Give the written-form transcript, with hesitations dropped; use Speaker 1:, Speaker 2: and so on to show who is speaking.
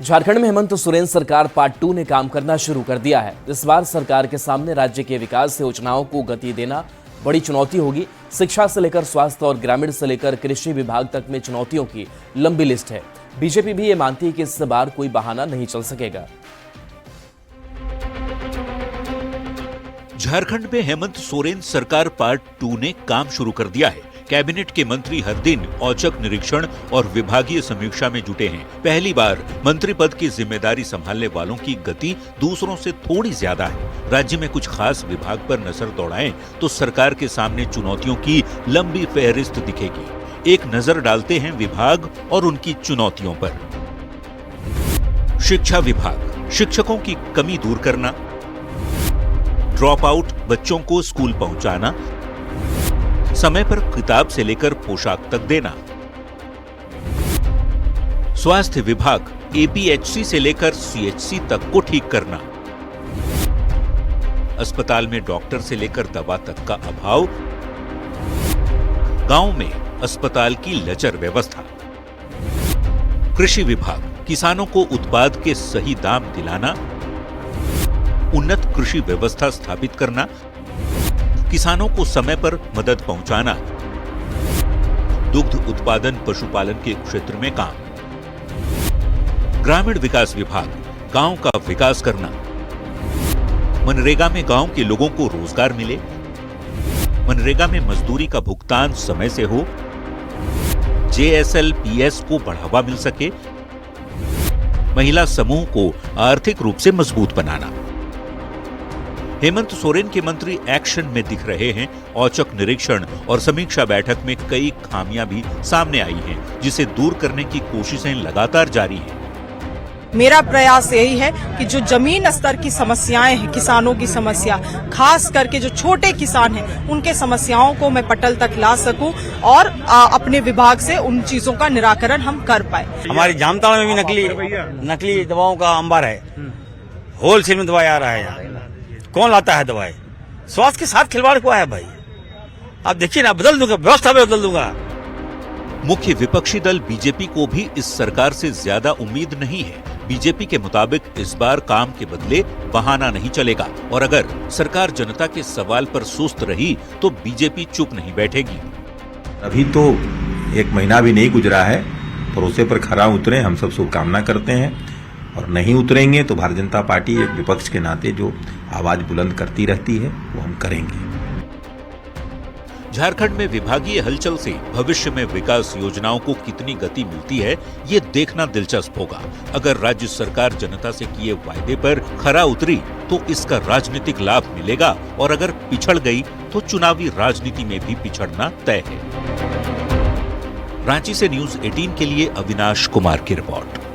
Speaker 1: झारखंड में हेमंत सोरेन सरकार पार्ट 2 ने काम करना शुरू कर दिया है। इस बार सरकार के सामने राज्य के विकास योजनाओं को गति देना बड़ी चुनौती होगी। शिक्षा से लेकर स्वास्थ्य और ग्रामीण से लेकर कृषि विभाग तक में चुनौतियों की लंबी लिस्ट है। बीजेपी भी ये मानती है कि इस बार कोई बहाना नहीं चल सकेगा।
Speaker 2: झारखंड में हेमंत सोरेन सरकार पार्ट 2 ने काम शुरू कर दिया है। कैबिनेट के मंत्री हर दिन औचक निरीक्षण और विभागीय समीक्षा में जुटे हैं। पहली बार मंत्री पद की जिम्मेदारी संभालने वालों की गति दूसरों से थोड़ी ज्यादा है। राज्य में कुछ खास विभाग पर नजर दौड़ाएं तो सरकार के सामने चुनौतियों की लंबी फहरिस्त दिखेगी। एक नजर डालते हैं विभाग और उनकी चुनौतियों पर। शिक्षा विभाग, शिक्षकों की कमी दूर करना, ड्रॉप आउट बच्चों को स्कूल पहुंचाना, समय पर किताब से लेकर पोशाक तक देना। स्वास्थ्य विभाग, एपीएचसी से लेकर सीएचसी तक को ठीक करना। अस्पताल में डॉक्टर से लेकर दवा तक का अभाव। गांव में अस्पताल की लचर व्यवस्था। कृषि विभाग, किसानों को उत्पाद के सही दाम दिलाना, उन्नत कृषि व्यवस्था स्थापित करना, किसानों को समय पर मदद पहुंचाना। दुग्ध उत्पादन पशुपालन के क्षेत्र में काम। ग्रामीण विकास विभाग, गांव का विकास करना। मनरेगा में गांव के लोगों को रोजगार मिले, मनरेगा में मजदूरी का भुगतान समय से हो, जेएसएलपीएस को बढ़ावा मिल सके, महिला समूह को आर्थिक रूप से मजबूत बनाना। हेमंत सोरेन के मंत्री एक्शन में दिख रहे हैं। औचक निरीक्षण और समीक्षा बैठक में कई खामियां भी सामने आई हैं, जिसे दूर करने की कोशिशें लगातार जारी हैं।
Speaker 3: मेरा प्रयास यही है कि जो जमीन स्तर की समस्याएं हैं, किसानों की समस्या, खास करके जो छोटे किसान हैं, उनके समस्याओं को मैं पटल तक ला सकूं और अपने विभाग से उन चीजों का निराकरण हम कर पाए।
Speaker 4: हमारी जामताड़ा में भी नकली दवाओं का अंबार है। होलसेल में दवाई आ रहा है। यहाँ कौन लाता है दवाई? स्वास्थ्य के साथ खिलवाड़ हुआ है भाई। आप देखिए ना, बदल दूंगा, व्यवस्था में बदल दूंगा।
Speaker 2: मुख्य विपक्षी दल बीजेपी को भी इस सरकार से ज्यादा उम्मीद नहीं है। बीजेपी के मुताबिक इस बार काम के बदले बहाना नहीं चलेगा और अगर सरकार जनता के सवाल पर सुस्त रही तो बीजेपी चुप नहीं बैठेगी।
Speaker 5: अभी तो 1 महीना भी नहीं गुजरा है। भरोसे पर खरा उतरे, हम सब शुभकामना करते हैं। और नहीं उतरेंगे तो भारतीय जनता पार्टी एक विपक्ष के नाते जो आवाज बुलंद करती रहती है वो हम करेंगे।
Speaker 2: झारखंड में विभागीय हलचल से भविष्य में विकास योजनाओं को कितनी गति मिलती है, ये देखना दिलचस्प होगा। अगर राज्य सरकार जनता से किए वायदे पर खरा उतरी तो इसका राजनीतिक लाभ मिलेगा और अगर पिछड़ गई तो चुनावी राजनीति में भी पिछड़ना तय है। रांची से न्यूज़ 18 के लिए अविनाश कुमार की रिपोर्ट।